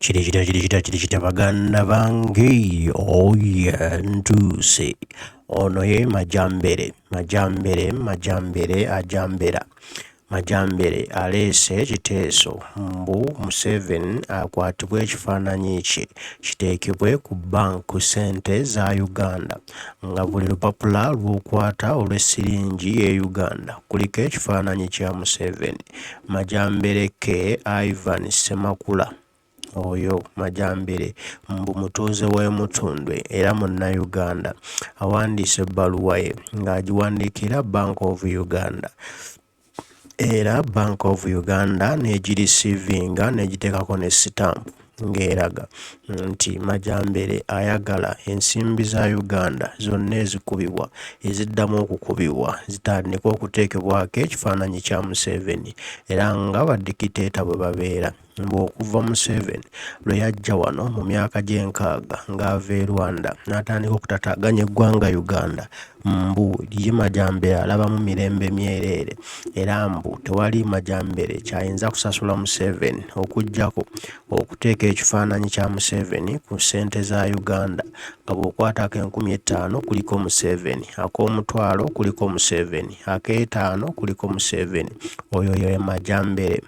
Kirikita baganda bange oye ntuse ono ye Majambere ajambera Majambere aleese ekiteeso mbu Museveni akwatibwe ekifaananyikye kitekebwe ku bank ku ssente za Uganda nga buli lupapula lw'okwata olw'essiringi ye Uganda kuliko ekifaananyi kya Museveni. Majambere ke Ivan Ssemakula oyo Majambere mbu mutuuze w'e Mutundwe era Munnayuganda awandiise ebbaluwa ye ng'agiwandiikira Bank of Uganda era Bank of Uganda n'egirisiivinga n'egiteekako ne sitampu ng'eraga nti Majambere ayagala ensimbi za Uganda zonna ezikubibwa eziddamu okukubibwa zitandika okuteekebwako ekifaananyi kya Museveni era nga badikiteeta bwe babeera okuva Museveni lwe yajja wano mu myaka gy'enkaaga ng'ava e Rwanda n'atandika okutataaganya eggwanga Uganda mbu ye Majambere alabamu mirembe myereere era mbu tewali Majambere kyayinza kusasula Museveni okuggyako okuteeka ekifaananyi kya Museveni ku ssente za Uganda nga bw'okwatako 50,000 kuliko Museveni, ak'omutwalo kuliko Museveni, ak'ettaano kuliko Museveni. Oyo ye Majambere.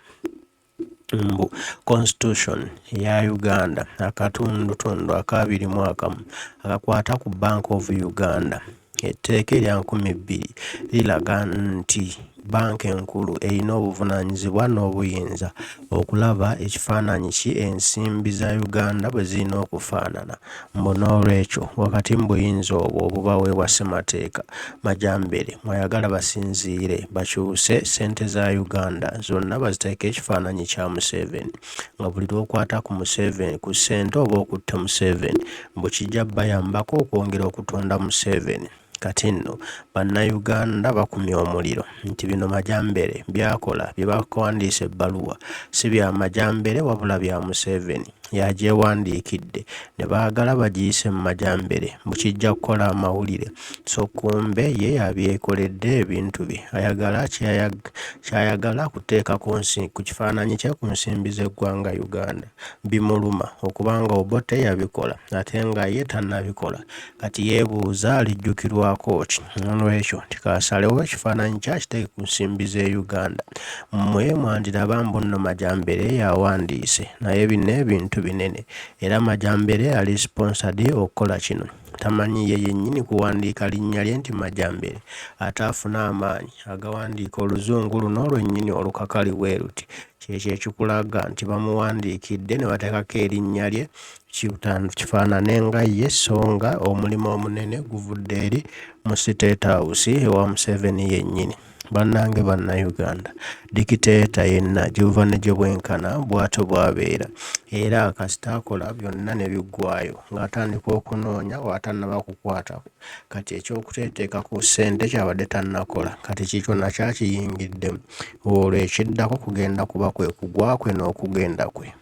Mbu Constitution ya Uganda akatundutundu aka 21 akakwata ku Bank of Uganda etteeka erya 2000 liraga nti banka enkulu erina obuvunaanyizibwa n'obuyinza okulaba ekifaananyi ki ensimbi za Uganda bwe zirina okufaanana. Mbu n'olwekyo wakati mu buyinza obwo obubaweebwa ssemateeka Majambere mwayagala basinziire bakyuse ssente za Uganda zonna baziteeke ekifaananyi kya Museveni nga buli lw'okwata ku Museveni ku ssente oba okutte Museveni mbu kijja bayambako okwongera okutonda Museveni. Kati nno bannayuganda bakumye omuliro nti bino Majambere byakola bye bakuwandiisa ebbaluwa si bya Majambere wabula bya Museveni yagyewandiikidde ne baagala bagiyise mu Majambere mbu kijja kukola amawulire so kumbe ye yabyekoledde ebintu bye ayagala kyayagala kuteeka ku kifaananyi kye ku nsimbi z'eggwanga Uganda bimuluma okubanga Obote yabikola ate nga ye tannabikola kati yeebuuza alijjukirwako ki n'olwekyo tikasalewo ekifaananyi kyakiteeke ku nsimbi z'e Uganda. Mmwe mwandiraba mbu nno Majambere yawandiise naye bino ebintu binene era Majambere ali sponsored okukola kino tamanyi ye yennyini kuwandiika linnya lye nti Majambere ate afuna amaanyi agawandiika oluzungu luno lwennyini olukakali bwe luti kyekyo ekikulaga nti bamuwandiikidde ne bateekako erinnya lye kifaanane nga ye so nga omulimu omunene guvudde eri mu State House ewa Museveni yennyini. Bannange Bannayuganda dikiteeta yenna gy'uva ne gye bwenkana bw'atyo bw'abeera era kasita akola byonna ne biggwaayo ng'atandika okunoonya bw'atannaba kukwatako kati ekyokuteeteeka ku ssente kyabadde tannakola kati kiikyo nakyakiyingiddemu olwo ekiddako kugenda kuba kwe kugwa kwe n'okugenda kwe.